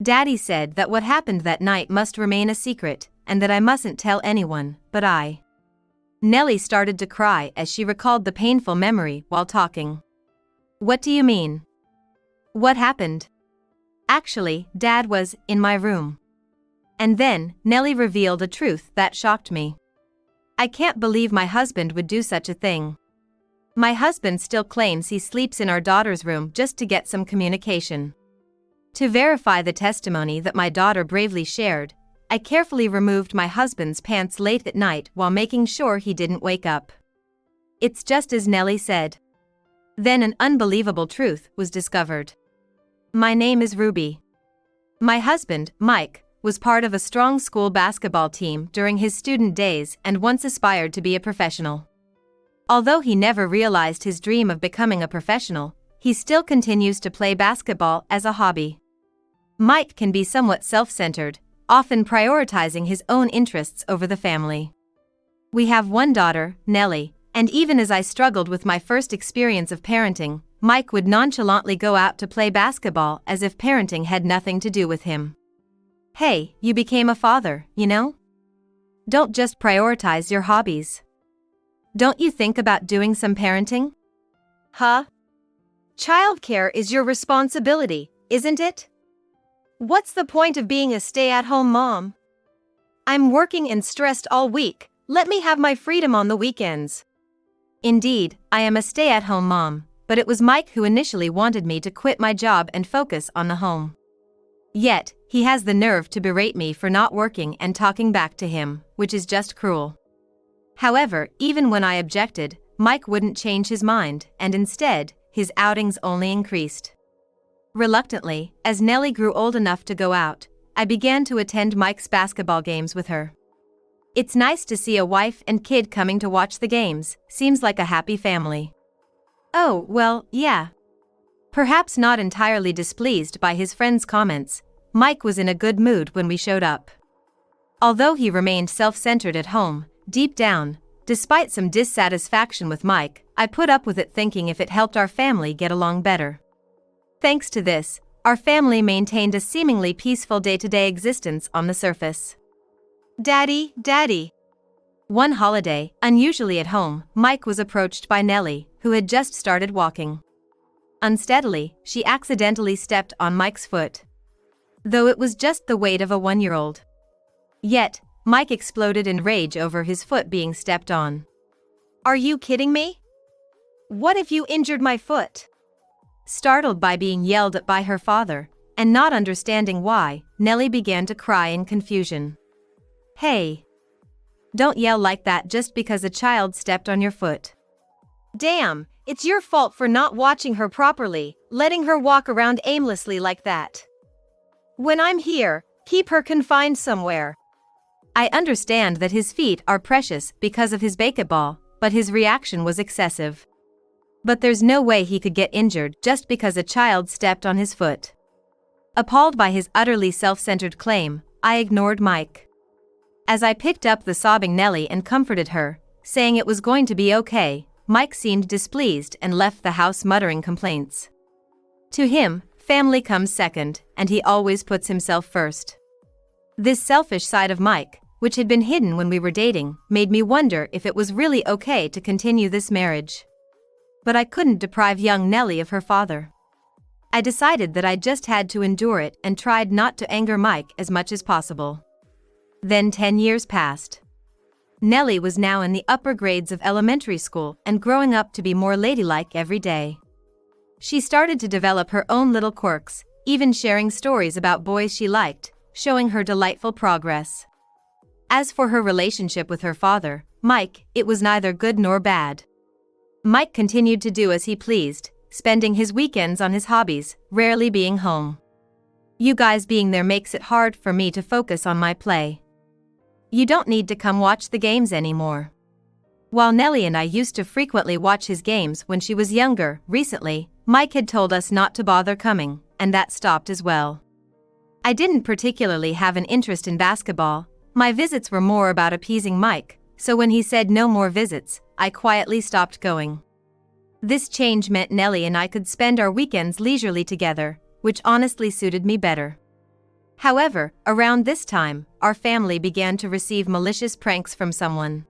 Daddy said that what happened that night must remain a secret, and that I mustn't tell anyone, but I. Nellie started to cry as she recalled the painful memory while talking. What do you mean? What happened? Actually, Dad was in my room. And then, Nellie revealed a truth that shocked me. I can't believe my husband would do such a thing. My husband still claims he sleeps in our daughter's room just to get some communication. To verify the testimony that my daughter bravely shared, I carefully removed my husband's pants late at night while making sure he didn't wake up. It's just as Nellie said. Then an unbelievable truth was discovered. My name is Ruby. My husband, Mike, was part of a strong school basketball team during his student days and once aspired to be a professional. Although he never realized his dream of becoming a professional, he still continues to play basketball as a hobby. Mike can be somewhat self-centered, often prioritizing his own interests over the family. We have one daughter, Nellie, and even as I struggled with my first experience of parenting, Mike would nonchalantly go out to play basketball as if parenting had nothing to do with him. Hey, you became a father, you know? Don't just prioritize your hobbies. Don't you think about doing some parenting? Huh? Childcare is your responsibility, isn't it? What's the point of being a stay-at-home mom? I'm working and stressed all week, let me have my freedom on the weekends. Indeed, I am a stay-at-home mom, but it was Mike who initially wanted me to quit my job and focus on the home. Yet, he has the nerve to berate me for not working and talking back to him, which is just cruel. However, even when I objected, Mike wouldn't change his mind, and instead, his outings only increased. Reluctantly, as Nellie grew old enough to go out, I began to attend Mike's basketball games with her. It's nice to see a wife and kid coming to watch the games, seems like a happy family. Oh, well, yeah. Perhaps not entirely displeased by his friends' comments, Mike was in a good mood when we showed up. Although he remained self-centered at home, deep down, despite some dissatisfaction with Mike, I put up with it thinking if it helped our family get along better. Thanks to this, our family maintained a seemingly peaceful day-to-day existence on the surface. Daddy, Daddy. One holiday, unusually at home, Mike was approached by Nellie, who had just started walking. Unsteadily, she accidentally stepped on Mike's foot. Though it was just the weight of a 1-year-old. Yet, Mike exploded in rage over his foot being stepped on. Are you kidding me? What if you injured my foot? Startled by being yelled at by her father, and not understanding why, Nellie began to cry in confusion. Hey! Don't yell like that just because a child stepped on your foot. Damn, it's your fault for not watching her properly, letting her walk around aimlessly like that. When I'm here, keep her confined somewhere. I understand that his feet are precious because of his basketball, but his reaction was excessive. But there's no way he could get injured just because a child stepped on his foot. Appalled by his utterly self-centered claim, I ignored Mike. As I picked up the sobbing Nellie and comforted her, saying it was going to be okay, Mike seemed displeased and left the house muttering complaints. To him, family comes second, and he always puts himself first. This selfish side of Mike, which had been hidden when we were dating, made me wonder if it was really okay to continue this marriage. But I couldn't deprive young Nellie of her father. I decided that I just had to endure it and tried not to anger Mike as much as possible. Then 10 years passed. Nellie was now in the upper grades of elementary school and growing up to be more ladylike every day. She started to develop her own little quirks, even sharing stories about boys she liked, showing her delightful progress. As for her relationship with her father, Mike, it was neither good nor bad. Mike continued to do as he pleased, spending his weekends on his hobbies, rarely being home. You guys being there makes it hard for me to focus on my play. You don't need to come watch the games anymore. While Nellie and I used to frequently watch his games when she was younger, recently, Mike had told us not to bother coming, and that stopped as well. I didn't particularly have an interest in basketball. My visits were more about appeasing Mike, so when he said no more visits, I quietly stopped going. This change meant Nellie and I could spend our weekends leisurely together, which honestly suited me better. However, around this time, our family began to receive malicious pranks from someone.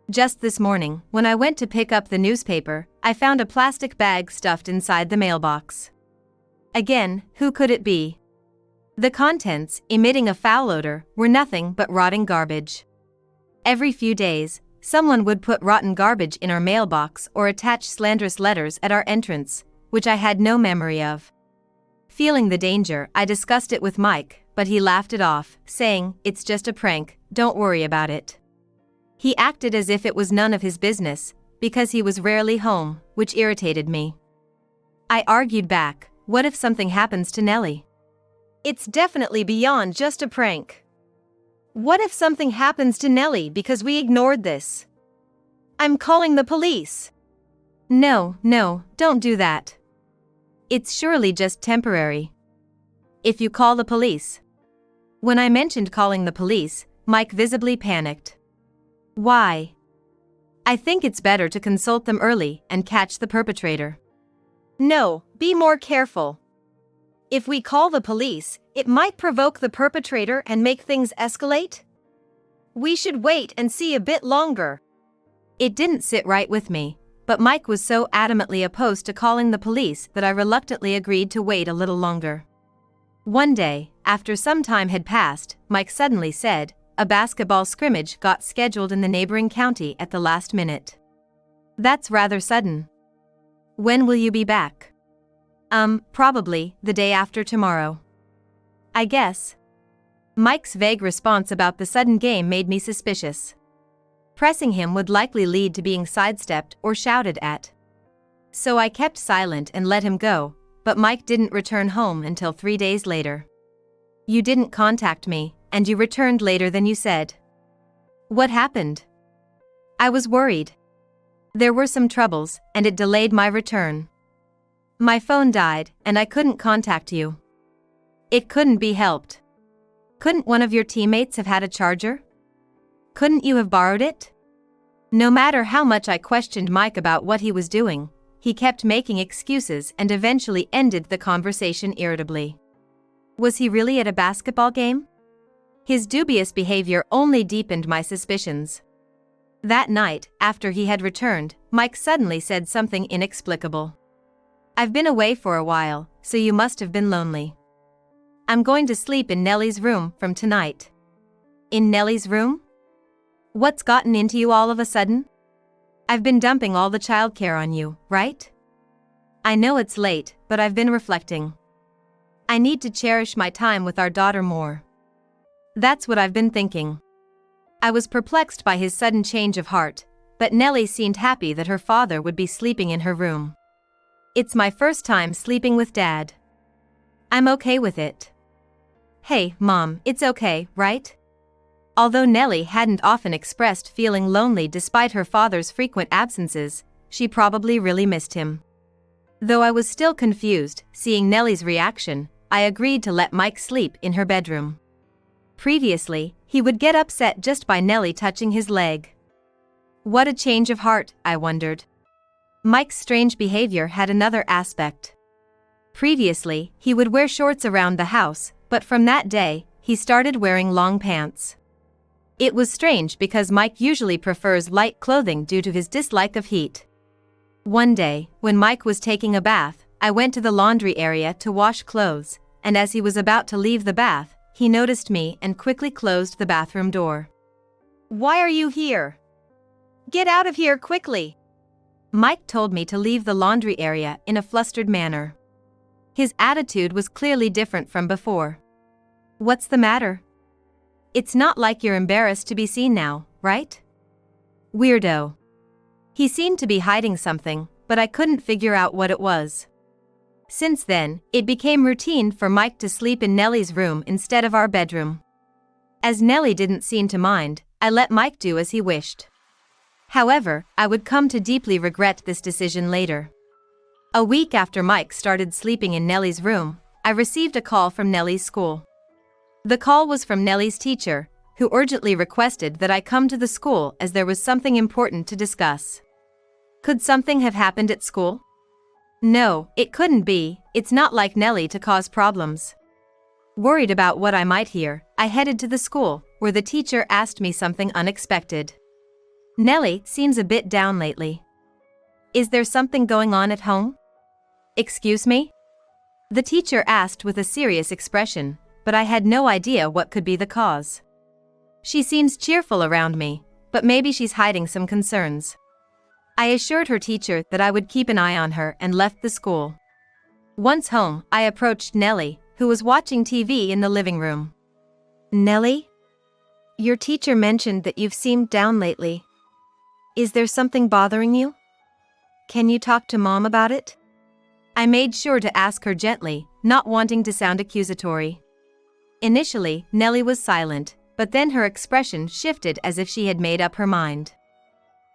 Just this morning, when I went to pick up the newspaper, I found a plastic bag stuffed inside the mailbox. Again, who could it be? The contents, emitting a foul odor, were nothing but rotting garbage. Every few days, someone would put rotten garbage in our mailbox or attach slanderous letters at our entrance, which I had no memory of. Feeling the danger, I discussed it with Mike, but he laughed it off, saying, "It's just a prank, don't worry about it." He acted as if it was none of his business, because he was rarely home, which irritated me. I argued back, what if something happens to Nellie? It's definitely beyond just a prank. What if something happens to Nellie because we ignored this? I'm calling the police. No, don't do that. It's surely just temporary. If you call the police. When I mentioned calling the police, Mike visibly panicked. Why? I think it's better to consult them early and catch the perpetrator. No, be more careful. If we call the police, it might provoke the perpetrator and make things escalate. We should wait and see a bit longer. It didn't sit right with me, but Mike was so adamantly opposed to calling the police that I reluctantly agreed to wait a little longer. One day, after some time had passed, Mike suddenly said, a basketball scrimmage got scheduled in the neighboring county at the last minute. That's rather sudden. When will you be back? Probably the day after tomorrow. I guess. Mike's vague response about the sudden game made me suspicious. Pressing him would likely lead to being sidestepped or shouted at. So I kept silent and let him go, but Mike didn't return home until 3 days later. You didn't contact me, and you returned later than you said. What happened? I was worried. There were some troubles, and it delayed my return. My phone died, and I couldn't contact you. It couldn't be helped. Couldn't one of your teammates have had a charger? Couldn't you have borrowed it? No matter how much I questioned Mike about what he was doing, he kept making excuses and eventually ended the conversation irritably. Was he really at a basketball game? His dubious behavior only deepened my suspicions. That night, after he had returned, Mike suddenly said something inexplicable. I've been away for a while, so you must have been lonely. I'm going to sleep in Nellie's room from tonight. In Nellie's room? What's gotten into you all of a sudden? I've been dumping all the childcare on you, right? I know it's late, but I've been reflecting. I need to cherish my time with our daughter more. That's what I've been thinking. I was perplexed by his sudden change of heart, but Nellie seemed happy that her father would be sleeping in her room. It's my first time sleeping with Dad. I'm okay with it. Hey, Mom, it's okay, right? Although Nellie hadn't often expressed feeling lonely despite her father's frequent absences, she probably really missed him. Though I was still confused, seeing Nellie's reaction, I agreed to let Mike sleep in her bedroom. Previously, he would get upset just by Nellie touching his leg. What a change of heart, I wondered. Mike's strange behavior had another aspect. Previously, he would wear shorts around the house, but from that day, he started wearing long pants. It was strange because Mike usually prefers light clothing due to his dislike of heat. One day, when Mike was taking a bath, I went to the laundry area to wash clothes, and as he was about to leave the bath, he noticed me and quickly closed the bathroom door. Why are you here? Get out of here quickly! Mike told me to leave the laundry area in a flustered manner. His attitude was clearly different from before. What's the matter? It's not like you're embarrassed to be seen now, right? Weirdo. He seemed to be hiding something, but I couldn't figure out what it was. Since then, it became routine for Mike to sleep in Nellie's room instead of our bedroom. As Nellie didn't seem to mind, I let Mike do as he wished. However, I would come to deeply regret this decision later. A week after Mike started sleeping in Nellie's room, I received a call from Nellie's school. The call was from Nellie's teacher, who urgently requested that I come to the school as there was something important to discuss. Could something have happened at school? No, it couldn't be, it's not like Nellie to cause problems. Worried about what I might hear, I headed to the school, where the teacher asked me something unexpected. "Nellie seems a bit down lately. Is there something going on at home?" "Excuse me?" the teacher asked with a serious expression, but I had no idea what could be the cause. "She seems cheerful around me, but maybe she's hiding some concerns." I assured her teacher that I would keep an eye on her and left the school. Once home, I approached Nellie, who was watching TV in the living room. "Nellie? Your teacher mentioned that you've seemed down lately. Is there something bothering you? Can you talk to Mom about it?" I made sure to ask her gently, not wanting to sound accusatory. Initially, Nellie was silent, but then her expression shifted as if she had made up her mind.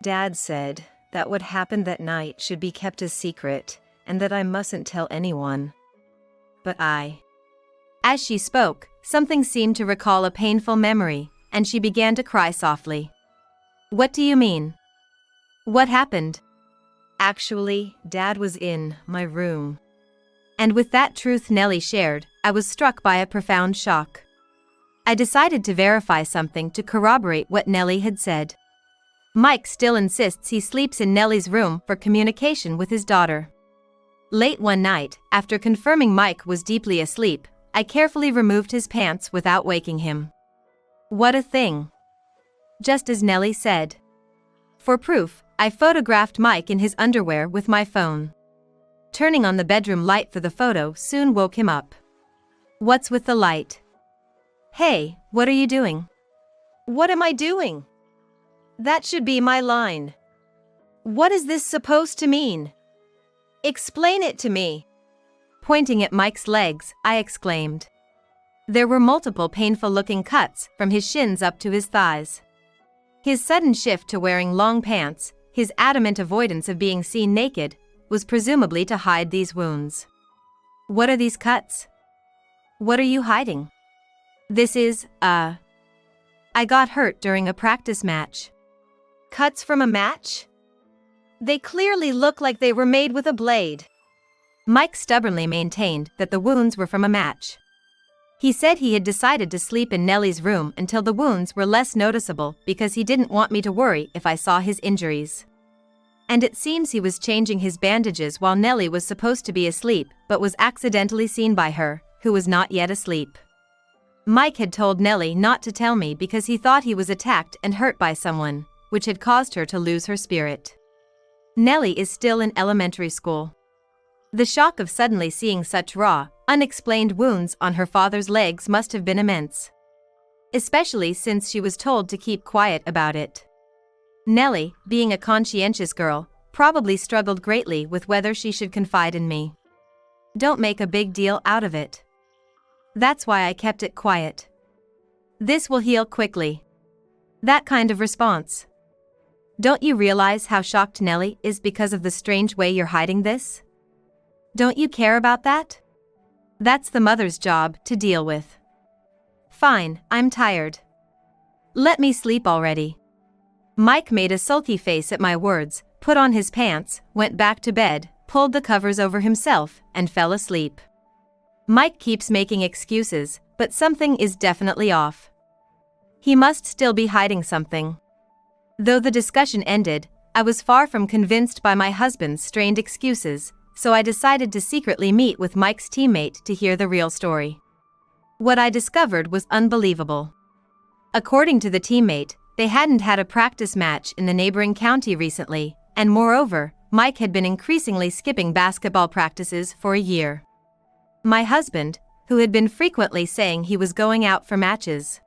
"Dad said that what happened that night should be kept a secret, and that I mustn't tell anyone. But I..." As she spoke, something seemed to recall a painful memory, and she began to cry softly. "What do you mean? What happened?" "Actually, Dad was in my room." And with that truth Nellie shared, I was struck by a profound shock. I decided to verify something to corroborate what Nellie had said. Mike still insists he sleeps in Nellie's room for communication with his daughter. Late one night, after confirming Mike was deeply asleep, I carefully removed his pants without waking him. What a thing! Just as Nellie said. For proof, I photographed Mike in his underwear with my phone. Turning on the bedroom light for the photo soon woke him up. "What's with the light?" "Hey, what are you doing?" "What am I doing? That should be my line. What is this supposed to mean? Explain it to me." Pointing at Mike's legs, I exclaimed. There were multiple painful-looking cuts from his shins up to his thighs. His sudden shift to wearing long pants, his adamant avoidance of being seen naked, was presumably to hide these wounds. "What are these cuts? What are you hiding?" "This is, I got hurt during a practice match." "Cuts from a match? They clearly look like they were made with a blade." Mike stubbornly maintained that the wounds were from a match. He said he had decided to sleep in Nellie's room until the wounds were less noticeable because he didn't want me to worry if I saw his injuries. And it seems he was changing his bandages while Nellie was supposed to be asleep but was accidentally seen by her, who was not yet asleep. Mike had told Nellie not to tell me because he thought he was attacked and hurt by someone, which had caused her to lose her spirit. Nellie is still in elementary school. The shock of suddenly seeing such raw, unexplained wounds on her father's legs must have been immense. Especially since she was told to keep quiet about it. Nellie, being a conscientious girl, probably struggled greatly with whether she should confide in me. "Don't make a big deal out of it. That's why I kept it quiet. This will heal quickly." That kind of response. Don't you realize how shocked Nellie is because of the strange way you're hiding this? Don't you care about that? That's the mother's job to deal with. Fine, I'm tired. Let me sleep already. Mike made a sulky face at my words, put on his pants, went back to bed, pulled the covers over himself, and fell asleep. Mike keeps making excuses, but something is definitely off. He must still be hiding something. Though the discussion ended, I was far from convinced by my husband's strained excuses, so I decided to secretly meet with Mike's teammate to hear the real story. What I discovered was unbelievable. According to the teammate, they hadn't had a practice match in the neighboring county recently, and moreover, Mike had been increasingly skipping basketball practices for a year. My husband, who had been frequently saying he was going out for matches.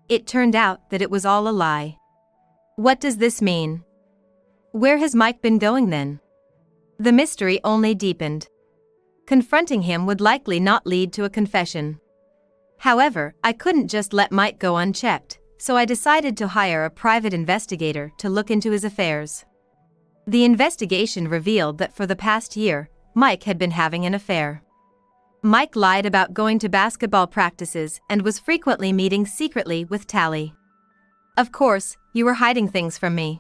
It turned out that it was all a lie. What does this mean? Where has Mike been going then? The mystery only deepened. Confronting him would likely not lead to a confession. However, I couldn't just let Mike go unchecked, so I decided to hire a private investigator to look into his affairs. The investigation revealed that for the past year, Mike had been having an affair. Mike lied about going to basketball practices and was frequently meeting secretly with Tally. Of course, you were hiding things from me.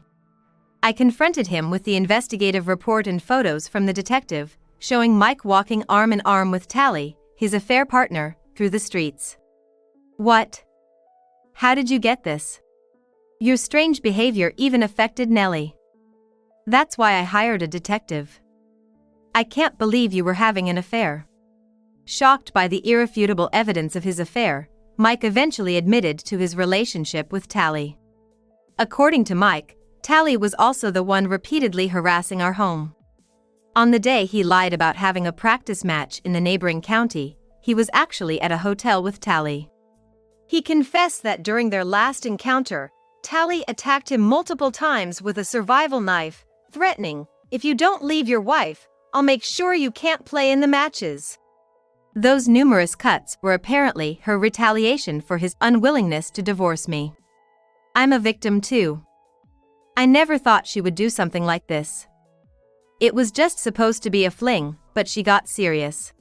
I confronted him with the investigative report and photos from the detective, showing Mike walking arm in arm with Tally, his affair partner, through the streets. What? How did you get this? Your strange behavior even affected Nellie. That's why I hired a detective. I can't believe you were having an affair. Shocked by the irrefutable evidence of his affair, Mike eventually admitted to his relationship with Tally. According to Mike, Tally was also the one repeatedly harassing our home. On the day he lied about having a practice match in the neighboring county, he was actually at a hotel with Tally. He confessed that during their last encounter, Tally attacked him multiple times with a survival knife, threatening, "If you don't leave your wife, I'll make sure you can't play in the matches." Those numerous cuts were apparently her retaliation for his unwillingness to divorce me. I'm a victim too. I never thought she would do something like this. It was just supposed to be a fling, but she got serious.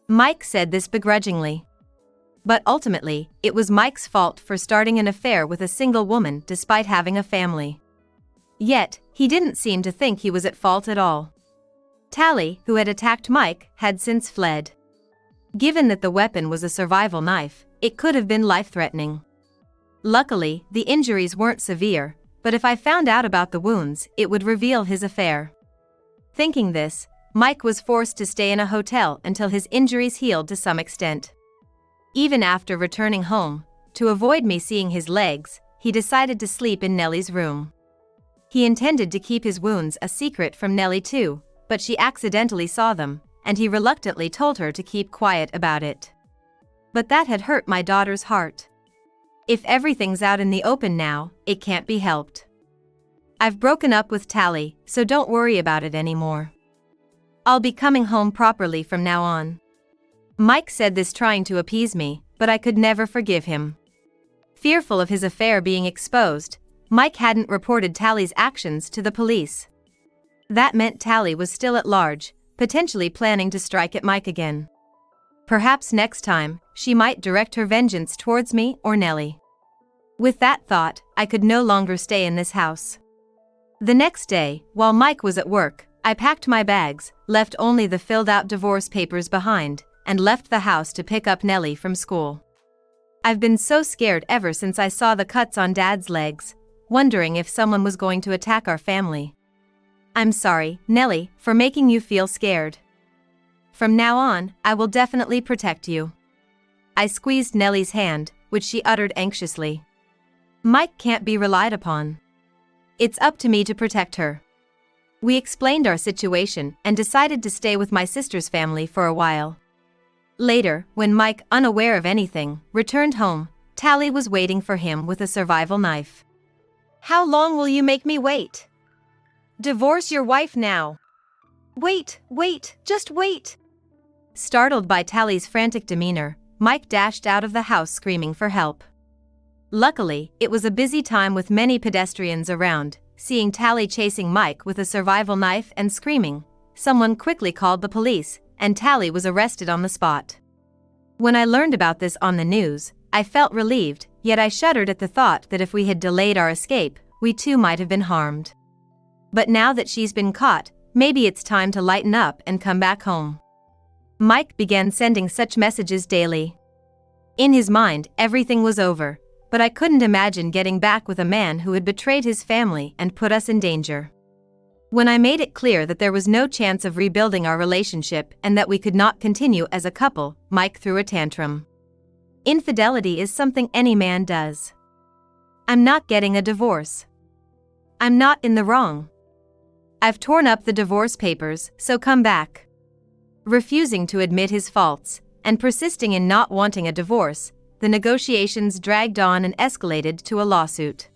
Mike said this begrudgingly. But ultimately, it was Mike's fault for starting an affair with a single woman despite having a family. Yet, he didn't seem to think he was at fault at all. Tally, who had attacked Mike, had since fled. Given that the weapon was a survival knife, it could have been life-threatening. Luckily, the injuries weren't severe, but if I found out about the wounds, it would reveal his affair. Thinking this, Mike was forced to stay in a hotel until his injuries healed to some extent. Even after returning home, to avoid me seeing his legs, he decided to sleep in Nellie's room. He intended to keep his wounds a secret from Nellie too, but she accidentally saw them, and he reluctantly told her to keep quiet about it. But that had hurt my daughter's heart. If everything's out in the open now, it can't be helped. I've broken up with Tally, so don't worry about it anymore. I'll be coming home properly from now on. Mike said this trying to appease me, but I could never forgive him. Fearful of his affair being exposed, Mike hadn't reported Tally's actions to the police. That meant Tally was still at large, potentially planning to strike at Mike again. Perhaps next time, she might direct her vengeance towards me or Nellie. With that thought, I could no longer stay in this house. The next day, while Mike was at work, I packed my bags, left only the filled-out divorce papers behind, and left the house to pick up Nellie from school. I've been so scared ever since I saw the cuts on Dad's legs, wondering if someone was going to attack our family. I'm sorry, Nellie, for making you feel scared. From now on, I will definitely protect you. I squeezed Nellie's hand, which she uttered anxiously. Mike can't be relied upon. It's up to me to protect her. We explained our situation and decided to stay with my sister's family for a while. Later, when Mike, unaware of anything, returned home, Tally was waiting for him with a survival knife. How long will you make me wait? Divorce your wife now. Wait, just wait. Startled by Tally's frantic demeanor, Mike dashed out of the house screaming for help. Luckily, it was a busy time with many pedestrians around. Seeing Tally chasing Mike with a survival knife and screaming, someone quickly called the police, and Tally was arrested on the spot. When I learned about this on the news, I felt relieved, yet I shuddered at the thought that if we had delayed our escape, we too might have been harmed. But now that she's been caught, maybe it's time to lighten up and come back home. Mike began sending such messages daily. In his mind, everything was over, but I couldn't imagine getting back with a man who had betrayed his family and put us in danger. When I made it clear that there was no chance of rebuilding our relationship and that we could not continue as a couple, Mike threw a tantrum. Infidelity is something any man does. I'm not getting a divorce. I'm not in the wrong. I've torn up the divorce papers, so come back. Refusing to admit his faults, and persisting in not wanting a divorce, the negotiations dragged on and escalated to a lawsuit.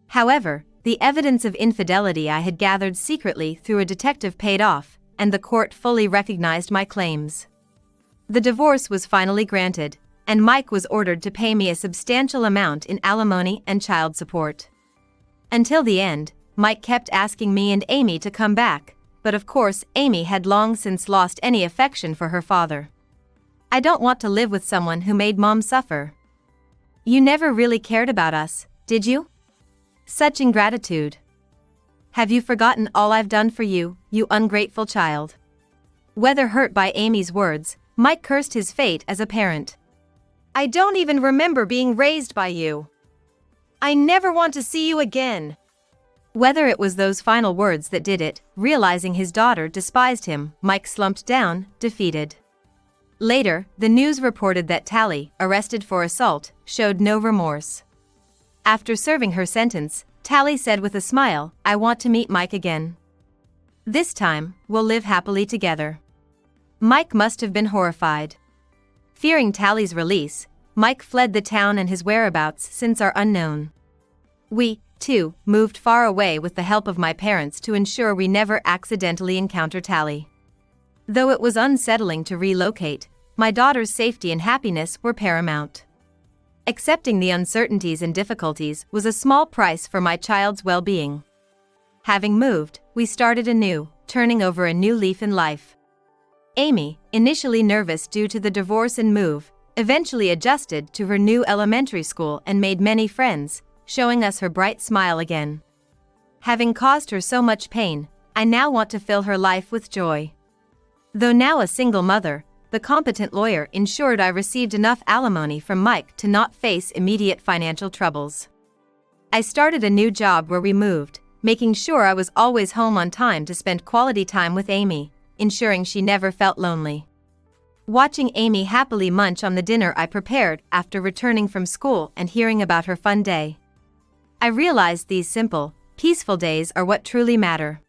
However, the evidence of infidelity I had gathered secretly through a detective paid off, and the court fully recognized my claims. The divorce was finally granted, and Mike was ordered to pay me a substantial amount in alimony and child support. Until the end, Mike kept asking me and Amy to come back, but of course Amy had long since lost any affection for her father. I don't want to live with someone who made Mom suffer. You never really cared about us, did you? Such ingratitude. Have you forgotten all I've done for you, you ungrateful child? Whether hurt by Amy's words, Mike cursed his fate as a parent. I don't even remember being raised by you. I never want to see you again." Whether it was those final words that did it, realizing his daughter despised him, Mike slumped down, defeated. Later, the news reported that Tally, arrested for assault, showed no remorse. After serving her sentence, Tally said with a smile, "I want to meet Mike again. This time, we'll live happily together." Mike must have been horrified. Fearing Tally's release, Mike fled the town and his whereabouts since are unknown. We, too, moved far away with the help of my parents to ensure we never accidentally encounter Tally. Though it was unsettling to relocate, my daughter's safety and happiness were paramount. Accepting the uncertainties and difficulties was a small price for my child's well-being. Having moved, we started anew, turning over a new leaf in life. Amy, initially nervous due to the divorce and move, eventually adjusted to her new elementary school and made many friends, showing us her bright smile again. Having caused her so much pain, I now want to fill her life with joy. Though now a single mother, the competent lawyer ensured I received enough alimony from Mike to not face immediate financial troubles. I started a new job where we moved, making sure I was always home on time to spend quality time with Amy, ensuring she never felt lonely. Watching Amy happily munch on the dinner I prepared after returning from school and hearing about her fun day, I realized these simple, peaceful days are what truly matter.